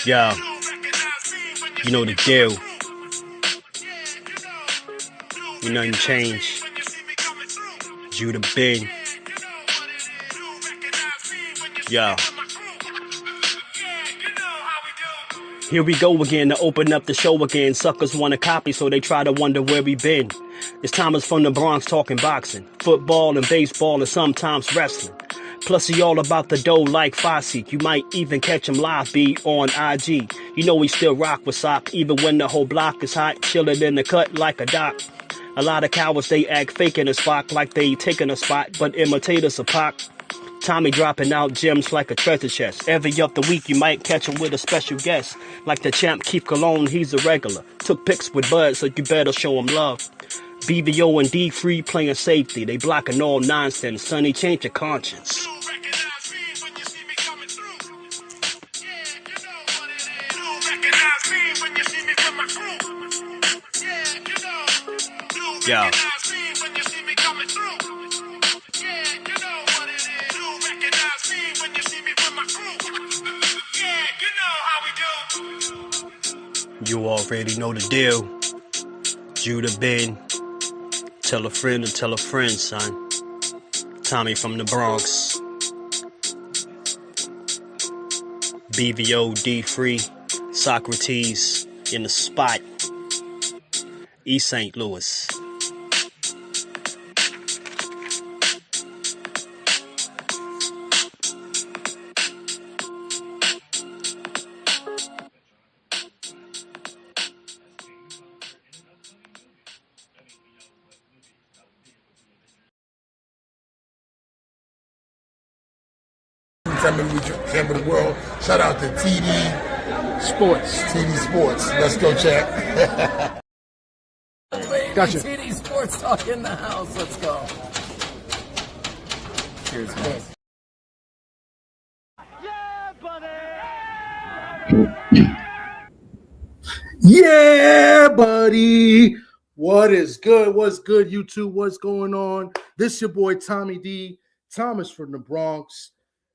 Yo, you know the deal. You nothing changed. Judah Ben. Yo. Here we go again to open up the show again. Suckers want to copy, so they try to wonder where we been. It's Thomas from the Bronx talking boxing, football and baseball and sometimes wrestling. Plus he all about the dough like Fosse. You might even catch him live, be on IG. You know he still rock with sock, even when the whole block is hot. Chillin' in the cut like a doc. A lot of cowards, they act fake in a spot like they taking a spot, but imitators a pop. Tommy dropping out gems like a treasure chest. Every other week you might catch him with a special guest. Like the champ Keith Cologne, he's a regular. Took pics with Bud, so you better show him love. BVO and D-Free playing safety. They blocking all nonsense. Sonny, change your conscience. Yo. You already know the deal. Judah Ben. Tell a friend to tell a friend, son. Tommy from the Bronx. BVO, D-Free, Socrates in the spot. East St. Louis. Champion of the world. Shout out to TD Sports. TD Sports. Let's go, chat. Gotcha. TD Sports Talk in the house. Let's go. Cheers, guys. Yeah, buddy. What is good? What's good, YouTube? What's going on? This your boy Tommy D. Thomas from the Bronx,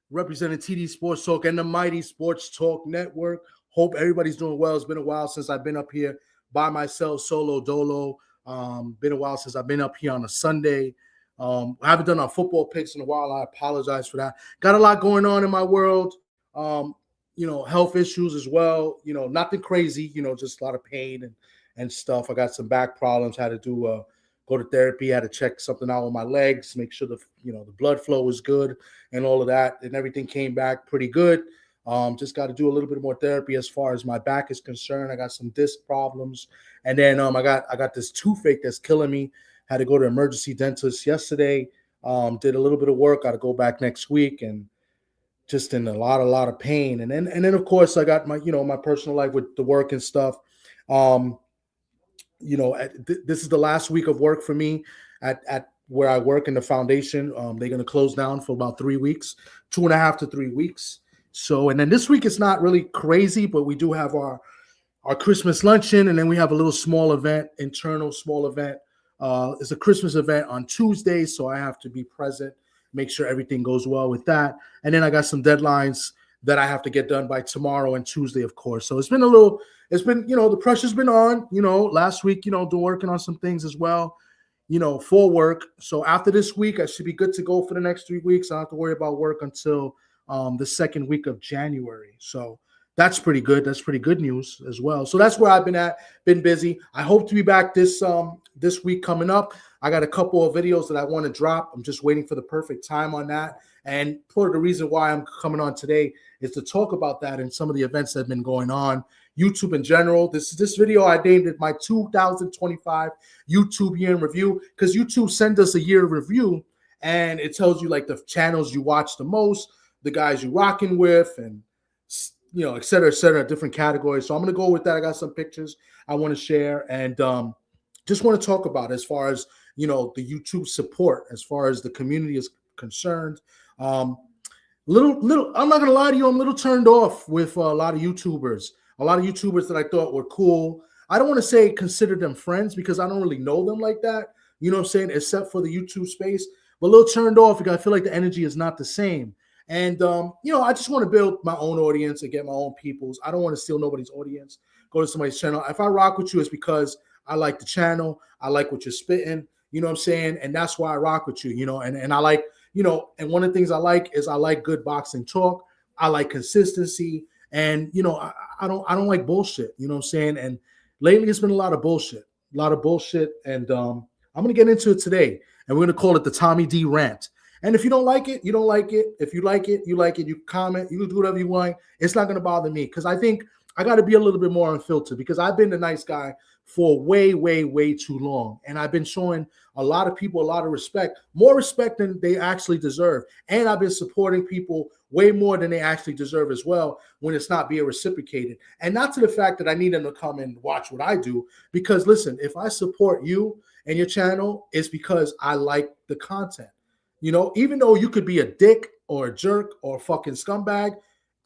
representing TD Sports Talk and the Mighty Sports Talk Network. Hope everybody's doing well. It's been a while since I've been up here by myself, solo dolo. Been a while since I've been up here on a Sunday. I haven't done our football picks in a while. I apologize for that. Got a lot going on in my world. Health issues as well. Nothing crazy. Just a lot of pain and stuff. I got some back problems. Had to do go to therapy. Had to check something out with my legs, make sure the blood flow is good and all of that. And everything came back pretty good. Just got to do a little bit more therapy as far as my back is concerned. I got some disc problems, and then I got this toothache that's killing me. Had to go to emergency dentist yesterday. Did a little bit of work. Got to go back next week, and just in a lot of pain. And then of course I got my my personal life with the work and stuff. This is the last week of work for me at where I work in the foundation. They're going to close down for about 3 weeks, 2.5 to 3 weeks. So, and then this week it's not really crazy, but we do have our Christmas luncheon, and then we have a little small event, internal small event. It's a Christmas event on Tuesday, so I have to be present, make sure everything goes well with that. And then I got some deadlines that I have to get done by tomorrow and Tuesday, of course. So it's been the pressure's been on, last week, working on some things as well, for work. So after this week, I should be good to go for the next 3 weeks. I don't have to worry about work until the second week of January. So that's pretty good. That's pretty good news as well. So that's where I've been busy. I hope to be back this week coming up. I got a couple of videos that I want to drop. I'm just waiting for the perfect time on that. And part of the reason why I'm coming on today is to talk about that and some of the events that have been going on, YouTube in general. This video, I named it my 2025 YouTube year in review, because YouTube sent us a year review, and it tells you like the channels you watch the most, the guys you're rocking with, and et cetera, different categories. So I'm going to go with that. I got some pictures I want to share, and just want to talk about as far as, the YouTube support, as far as the community is concerned. I'm not going to lie to you, I'm a little turned off with a lot of YouTubers that I thought were cool. I don't want to say consider them friends because I don't really know them like that. You know what I'm saying? Except for the YouTube space, but a little turned off because I feel like the energy is not the same. And I just want to build my own audience and get my own peoples. I don't want to steal nobody's audience. Go to somebody's channel. If I rock with you, it's because I like the channel. I like what you're spitting. You know what I'm saying? And that's why I rock with you. And I like, and one of the things I like is I like good boxing talk. I like consistency. And I don't like bullshit. You know what I'm saying? And lately it's been a lot of bullshit. And I'm gonna get into it today. And we're gonna call it the Tommy D rant. And if you don't like it, you don't like it. If you like it, you like it. You comment, you do whatever you want. It's not going to bother me because I think I got to be a little bit more unfiltered because I've been the nice guy for way, way, way too long. And I've been showing a lot of people a lot of respect, more respect than they actually deserve. And I've been supporting people way more than they actually deserve as well when it's not being reciprocated. And not to the fact that I need them to come and watch what I do. Because listen, if I support you and your channel, it's because I like the content. Even though you could be a dick or a jerk or a fucking scumbag,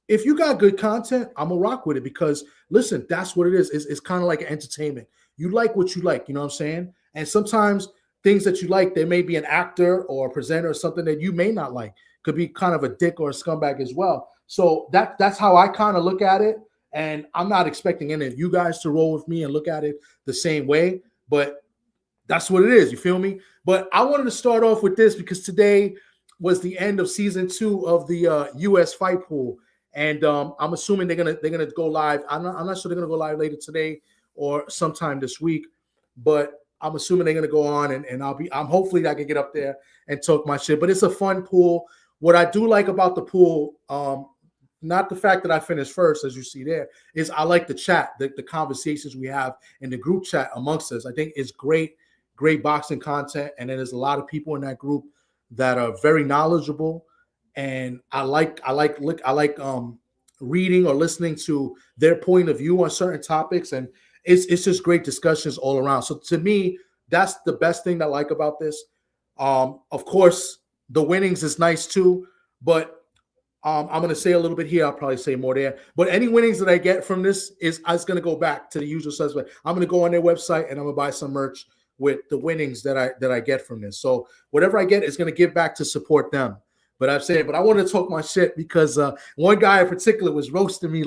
if you got good content, I'm gonna rock with it because listen, that's what it is. It's kind of like an entertainment. You like what you like, you know what I'm saying? And sometimes things that you like, there may be an actor or a presenter or something that you may not like. Could be kind of a dick or a scumbag as well. So that's how I kind of look at it. And I'm not expecting any of you guys to roll with me and look at it the same way, but that's what it is. You feel me? But I wanted to start off with this because today was the end of season 2 of the U.S. fight pool, and I'm assuming they're gonna go live. I'm not sure they're gonna go live later today or sometime this week, but I'm assuming they're gonna go on, and I'm hopefully I can get up there and talk my shit. But it's a fun pool. What I do like about the pool, not the fact that I finished first, as you see there, is I like the chat, the conversations we have in the group chat amongst us. I think it's great boxing content, and then there's a lot of people in that group that are very knowledgeable, and I like reading or listening to their point of view on certain topics, and it's just great discussions all around. So to me, that's the best thing that I like about this. Of course, the winnings is nice too, but I'm going to say a little bit here. I'll probably say more there. But any winnings that I get from this is going to go back to the usual suspect. I'm going to go on their website and I'm going to buy some merch with the winnings that I get from this. So whatever I get is going to give back to support them. But I wanted to talk my shit because one guy in particular was roasting me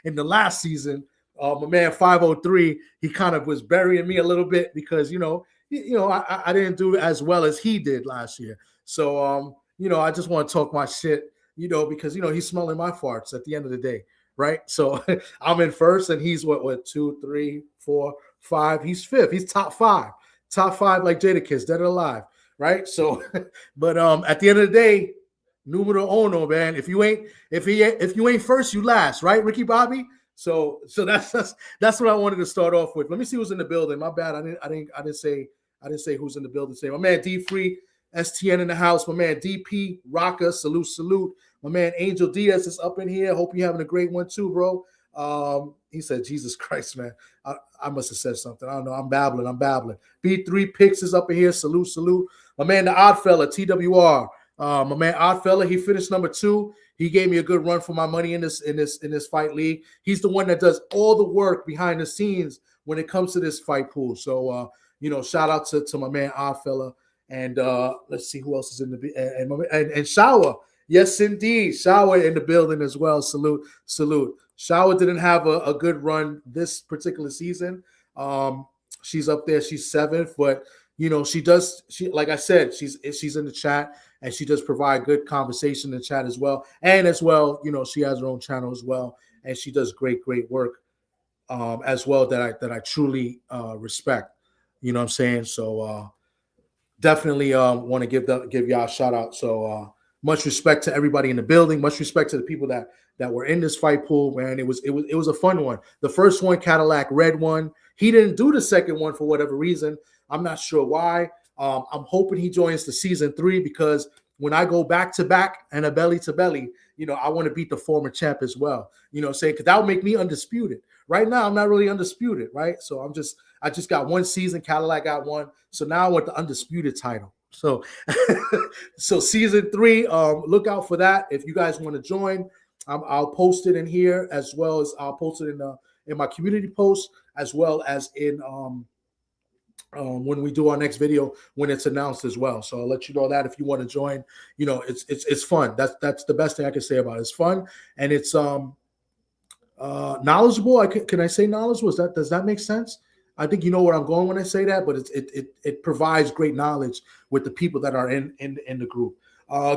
in the last season. My man 503, he kind of was burying me a little bit because I didn't do as well as he did last year. So I just want to talk my shit, because he's smelling my farts at the end of the day, right? So I'm in first, and he's what 2, 3, 4, 5. He's fifth. He's top five like Jadakiss, dead or alive, right? So, but at the end of the day, numero uno, man. If you ain't first, you last, right, Ricky Bobby? So that's what I wanted to start off with. Let me see who's in the building. My bad, I didn't say who's in the building. Say my man D Free, STN in the house. My man DP Rocka, salute. My man Angel Diaz is up in here. Hope you're having a great one too, bro. He said, Jesus Christ, man. I must have said something. I don't know. I'm babbling. B3 Picks is up in here. Salute. My man, the Odd Fella, TWR. My man, Odd Fella, he finished number 2. He gave me a good run for my money in this fight league. He's the one that does all the work behind the scenes when it comes to this fight pool. So, shout out to my man, Odd Fella. And let's see who else is in the and Shower. Yes, indeed. Shower in the building as well. Salute. Shower didn't have a good run this particular season. She's up there. She's 7th, but she like I said, she's in the chat and she does provide good conversation in the chat as well. And as well, she has her own channel as well, and she does great work as well that I truly respect. You know what I'm saying? So definitely want to give y'all a shout out. So much respect to everybody in the building. Much respect to the people that were in this fight pool, man. It was a fun one. The first one, Cadillac Red won. He didn't do the second one for whatever reason. I'm not sure why. I'm hoping he joins the season 3 because when I go back to back and a belly to belly, I want to beat the former champ as well. Saying because that would make me undisputed. Right now, I'm not really undisputed, right? So I just got one season. Cadillac got one. So now I want the undisputed title. So, so season 3, look out for that. If you guys want to join, I'll post it in here as well as I'll post it in my community posts, as well as in when we do our next video when it's announced as well. So I'll let you know that if you want to join. It's fun. That's the best thing I can say about it. It's fun, and it's knowledgeable. Can I say knowledgeable? Does that make sense? I think you know where I'm going when I say that, but it provides great knowledge with the people that are in the group.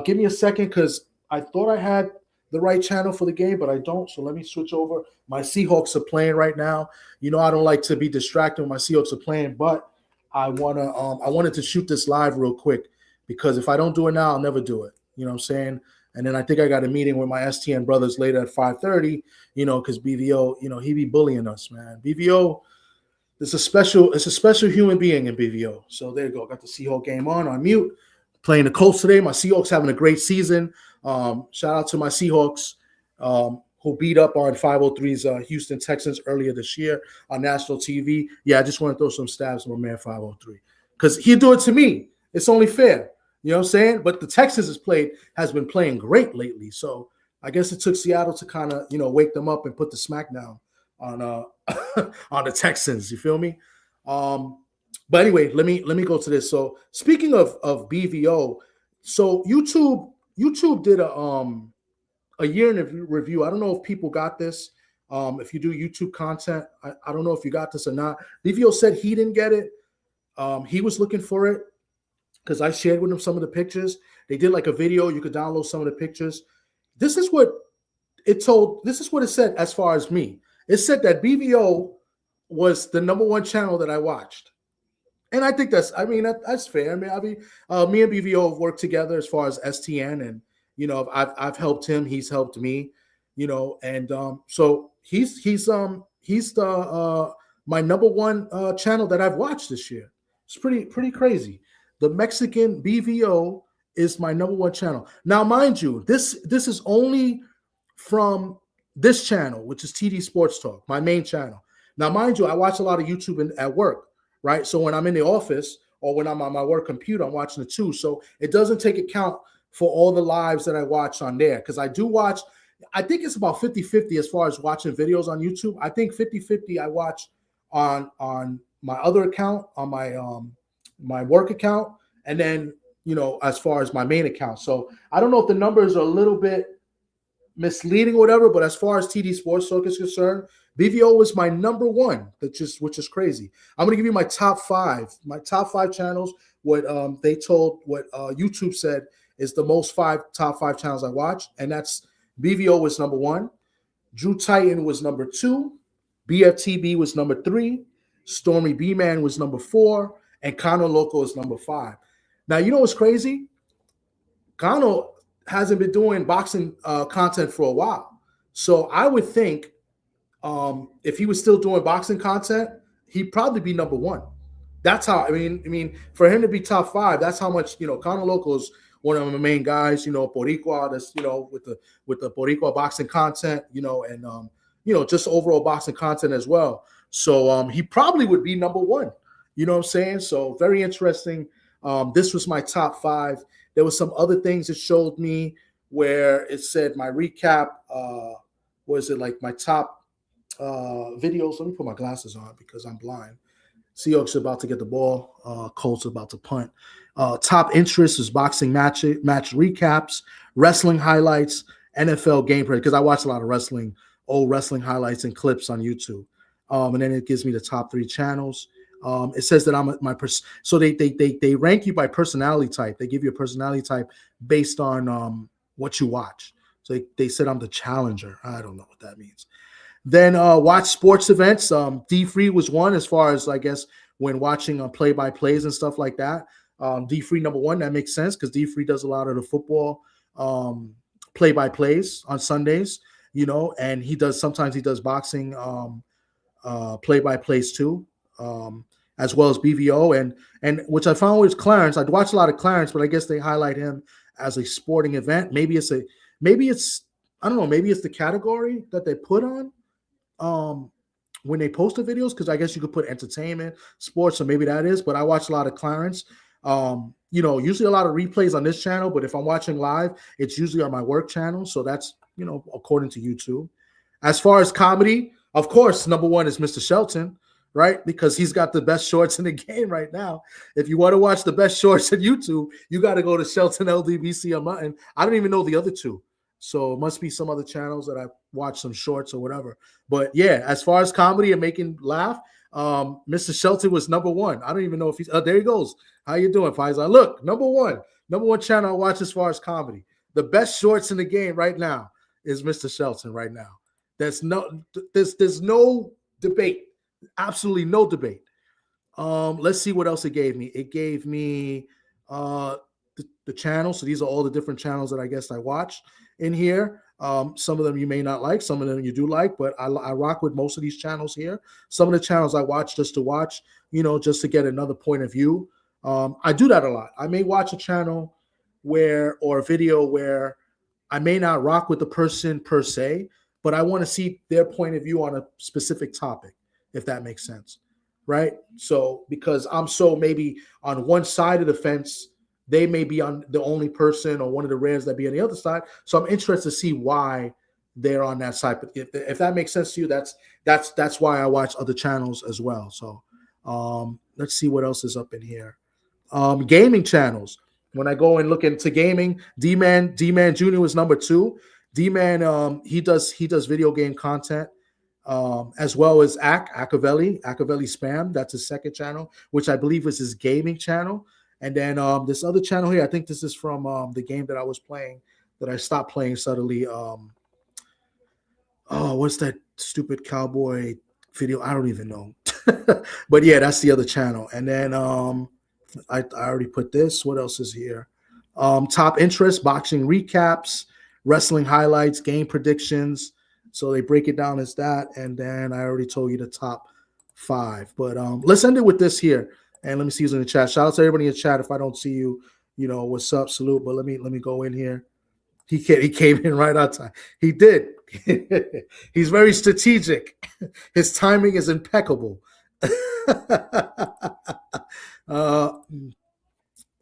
Give me a second, because I thought I had the right channel for the game, but I don't. So let me switch over. My Seahawks are playing right now. I don't like to be distracted when my Seahawks are playing, but I wanted to shoot this live real quick, because if I don't do it now, I'll never do it. You know what I'm saying? And then I think I got a meeting with my STN brothers later at 5:30, because BVO, he be bullying us, man. BVO, it's a special human being in BVO. So there you go. Got the Seahawks game on mute. Playing the Colts today. My Seahawks having a great season. Shout out to my Seahawks, who beat up on 503's Houston Texans earlier this year on national TV. Yeah, I just want to throw some stabs at my man 503, because he'd do it to me. It's only fair. You know what I'm saying? But the Texans has been playing great lately. So I guess it took Seattle to kind of, wake them up and put the smackdown on on the Texans. You feel me? But anyway, let me go to this. So speaking of BVO, so YouTube did a year in review. I don't know if people got this. If you do YouTube content, I don't know if you got this or not. BVO said he didn't get it. He was looking for it, because I shared with him some of the pictures. They did like a video. You could download some of the pictures. This is what it said as far as me. It said that BVO was the #1 channel that I watched. And I think that's fair. Me and BVO have worked together as far as STN, and I've helped him, he's helped me, and so he's the my #1 channel that I've watched this year. It's pretty crazy. The Mexican BVO is my #1 channel. Now, mind you, this is only from this channel, which is TD Sports Talk, my main channel. Now, mind you, I watch a lot of YouTube at work, right? So when I'm in the office or when I'm on my work computer, I'm watching it too. So it doesn't take account for all the lives that I watch on there, because I do watch. I think it's about 50-50 as far as watching videos on YouTube. I think 50-50 I watch on my other account, on my work account, and then as far as my main account. So I don't know if the numbers are a little bit misleading or whatever, but as far as TD Sports Talk is concerned, BVO was my #1, which is crazy. I'm gonna give you my top five channels. What YouTube said is the top five channels I watch, and that's BVO was #1, Drew Titan was #2, BFTB was #3, Stormy B-Man was #4, and Kano Loco is #5. Now, you know what's crazy? Kano hasn't been doing boxing content for a while. So I would think if he was still doing boxing content, he'd probably be #1. That's how, I mean, for him to be top 5, that's how much, Kano Loco is one of my main guys, Boricua, that's, with the Boricua boxing content, and, just overall boxing content as well. So he probably would be #1. You know what I'm saying? So very interesting. This was my top 5. There was some other things it showed me where it said my recap, was it like my top videos? Let me put my glasses on because I'm blind. Seahawks are about to get the ball. Colts are about to punt. Top interest is boxing match recaps, wrestling highlights, NFL gameplay, because I watch a lot of old wrestling highlights and clips on YouTube. And then it gives me the top 3 channels. It says that so they rank you by personality type. They give you a personality type based on what you watch. So they said I'm the challenger. I don't know what that means. Then watch sports events. D-Free was one, as far as I guess when watching play-by-plays and stuff like that. D-Free #1, that makes sense because D-Free does a lot of the football play-by-plays on Sundays, and sometimes he does boxing play-by-plays too. As well as BVO, and which I found was Clarence. I'd watch a lot of Clarence, but I guess they highlight him as a sporting event. Maybe it's I don't know, maybe it's the category that they put on when they post the videos, because I guess you could put entertainment, sports, so maybe that is. But I watch a lot of Clarence. Usually a lot of replays on this channel, but if I'm watching live, it's usually on my work channel. So that's according to YouTube. As far as comedy, Of course, number one is Mr. Shelton, right? Because he's got the best shorts in the game right now. If you want to watch the best shorts on YouTube, you got to go to Shelton LDBC on Mutton. I don't even know the other two. So it must be some other channels that I watch some shorts or whatever. But yeah, as far as comedy and making laugh, Mr. Shelton was number one. I don't even know if he's there he goes. How you doing, Faisal? Look, number one channel I watch as far as comedy. The best shorts in the game right now is Mr. Shelton right now. There's no debate. Absolutely no debate. Let's see what else it gave me. It gave me the channels. So these are all the different channels that I guess I watch in here. Some of them you may not like, some of them you do like, but I rock with most of these channels here. Some of the channels I watch just to watch, just to get another point of view. I do that a lot. I may watch a channel or a video where I may not rock with the person per se, but I want to see their point of view on a specific topic, if that makes sense, right? So because I'm so maybe on one side of the fence, they may be on the only person or one of the rares that be on the other side. So I'm interested to see why they're on that side. But if that makes sense to you, that's why I watch other channels as well. So let's see what else is up in here. Gaming channels. When I go and look into gaming, D-Man Jr. is number 2. D-Man, he does video game content, as well as Acavelli Spam. That's his second channel, which I believe is his gaming channel. And then this other channel here, I think this is from the game that I was playing that I stopped playing suddenly. What's that stupid cowboy video? I don't even know. But yeah, that's the other channel. And then I already put this. What else is here? Top interest, boxing recaps, wrestling highlights, game predictions. So they break it down as that. And then I already told you the top 5. But let's end it with this here. And let me see who's in the chat. Shout out to everybody in the chat. If I don't see you, what's up? Salute. But let me go in here. He came in right on time. He did. He's very strategic. His timing is impeccable.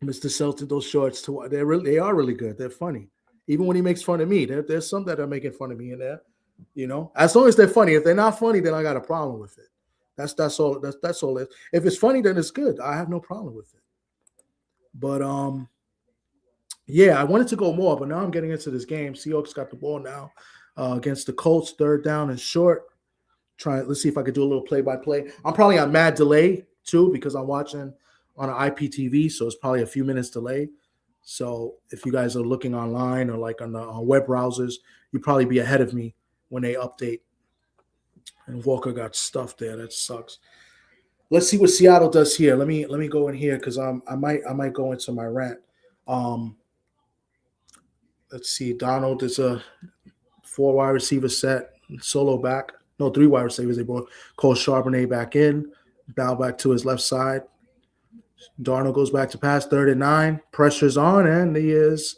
Mr. Shelton, those shorts, they are really good. They're funny. Even when he makes fun of me, there's some that are making fun of me in there. As long as they're funny. If they're not funny, then I got a problem with it. That's all. That's all. If it's funny, then it's good. I have no problem with it. But yeah, I wanted to go more, but now I'm getting into this game. Seahawks got the ball now against the Colts, 3rd down and short. Let's see if I could do a little play-by-play. I'm probably on mad delay too because I'm watching on an IPTV, so it's probably a few minutes delay. So if you guys are looking online or like on the web browsers, you'd probably be ahead of me when they update. And Walker got stuffed there. That sucks. Let's see what Seattle does here. Let me go in here because I might go into my rant. Let's see. Donald is a 4 wide receiver set, solo back. No, 3 wide receivers. They brought Cole Charbonnet back in, bow back to his left side. Darnold goes back to pass, 3rd and 9. Pressure's on, and he is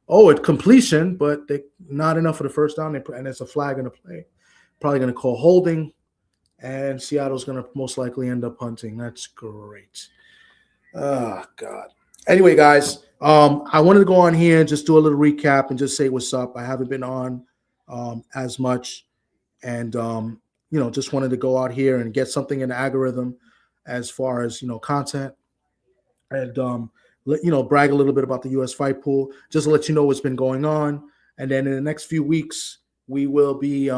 at completion, but they not enough for the first down. And it's a flag in the play. Probably going to call holding, and Seattle's going to most likely end up punting. That's great. Oh, God. Anyway, guys, I wanted to go on here and just do a little recap and just say what's up. I haven't been on as much, and, just wanted to go out here and get something in the algorithm as far as, content and, brag a little bit about the U.S. fight pool, just to let you know what's been going on. And then in the next few weeks, we will be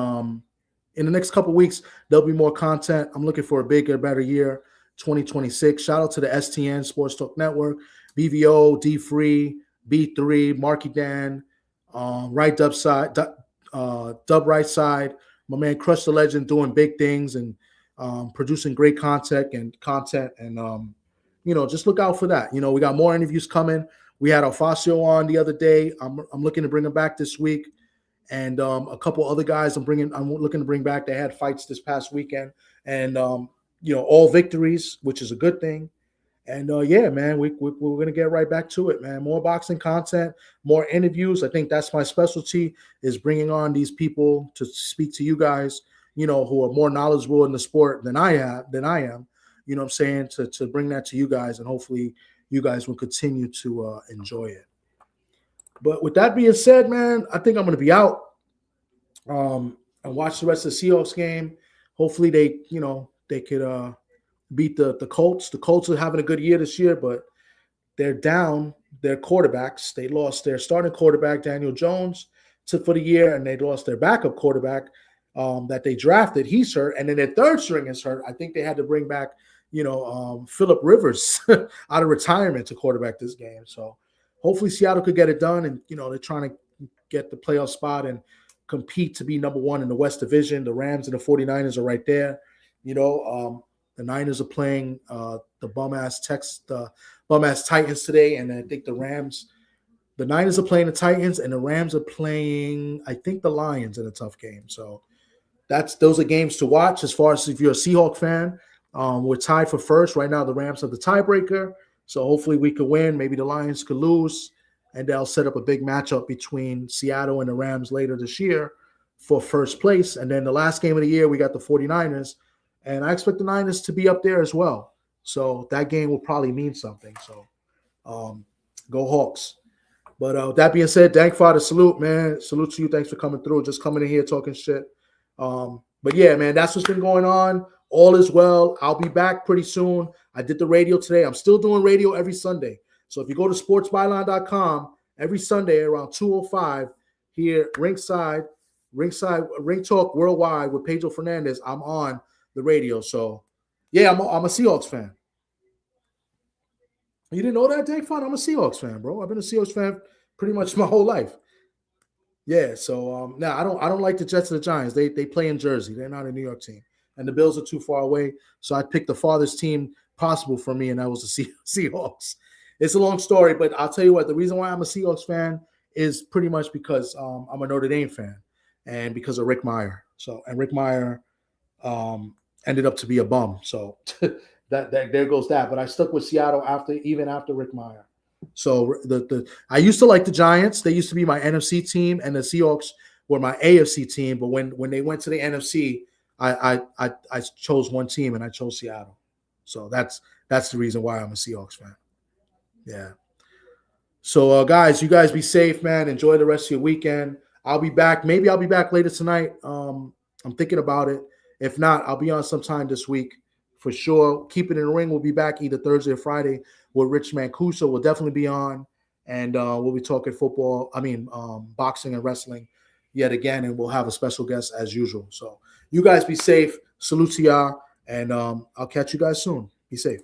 in the next couple of weeks, there'll be more content. I'm looking for a bigger, better year, 2026. Shout out to the STN Sports Talk Network, BVO, D Free, B3, Marky Dan, right dub side, dub right side. My man Crush the Legend doing big things and producing great content and just look out for that. We got more interviews coming. We had Alfacio on the other day. I'm looking to bring him back this week. And a couple other guys I'm looking to bring back. They had fights this past weekend, and all victories, which is a good thing. And yeah, man, we're gonna get right back to it, man. More boxing content, more interviews. I think that's my specialty, is bringing on these people to speak to you guys, who are more knowledgeable in the sport than I am. You know what I'm saying? To bring that to you guys, and hopefully you guys will continue to enjoy it. But with that being said, man, I think I'm going to be out and watch the rest of the Seahawks game. hopefully they could beat the Colts. The Colts are having a good year this year, but they're down their quarterbacks. They lost their starting quarterback, Daniel Jones, for the year, and they lost their backup quarterback that they drafted. He's hurt, and then their third string is hurt. I think they had to bring back, Phillip Rivers out of retirement to quarterback this game. So hopefully Seattle could get it done, and they're trying to get the playoff spot and compete to be number one in the West Division. The Rams and the 49ers are right there. The Niners are playing the bum-ass Titans today, and I think the Niners are playing the Titans, and the Rams are playing, I think, the Lions in a tough game. So those are games to watch. As far as if you're a Seahawks fan, we're tied for first. Right now, the Rams have the tiebreaker, so hopefully we could win. Maybe the Lions could lose, and they'll set up a big matchup between Seattle and the Rams later this year for first place. And then the last game of the year, we got the 49ers, and I expect the Niners to be up there as well. So that game will probably mean something. So go Hawks. But that being said, Dank Father, salute, man. Salute to you. Thanks for coming through. Just coming in here talking shit. But yeah, man, that's what's been going on. All is well. I'll be back pretty soon. I did the radio today. I'm still doing radio every Sunday. So if you go to sportsbyline.com every Sunday around 2:05 here, ringside, Ring Talk Worldwide with Pedro Fernandez, I'm on the radio. So yeah, I'm a Seahawks fan. You didn't know that, Dave? Fun. I'm a Seahawks fan, bro. I've been a Seahawks fan pretty much my whole life. Yeah, so now I don't like the Jets or the Giants. They play in Jersey. They're not a New York team, and the Bills are too far away. So I picked the farthest team possible for me, and that was the Seahawks. It's a long story, but I'll tell you what. The reason why I'm a Seahawks fan is pretty much because I'm a Notre Dame fan, and because of Rick Meyer. And Rick Meyer ended up to be a bum. So that there goes that. But I stuck with Seattle even after Rick Meyer. So I used to like the Giants. They used to be my NFC team, and the Seahawks were my AFC team. But when they went to the NFC, I chose one team, and I chose Seattle. So that's the reason why I'm a Seahawks fan. Yeah. So guys, you guys be safe, man. Enjoy the rest of your weekend. I'll be back. Maybe I'll be back later tonight. I'm thinking about it. If not, I'll be on sometime this week for sure. Keep It in the Ring will be back either Thursday or Friday with Rich Mancuso. Will definitely be on, and we'll be talking boxing and wrestling yet again, and we'll have a special guest as usual. So you guys be safe. Salute to y'all, and I'll catch you guys soon. Be safe.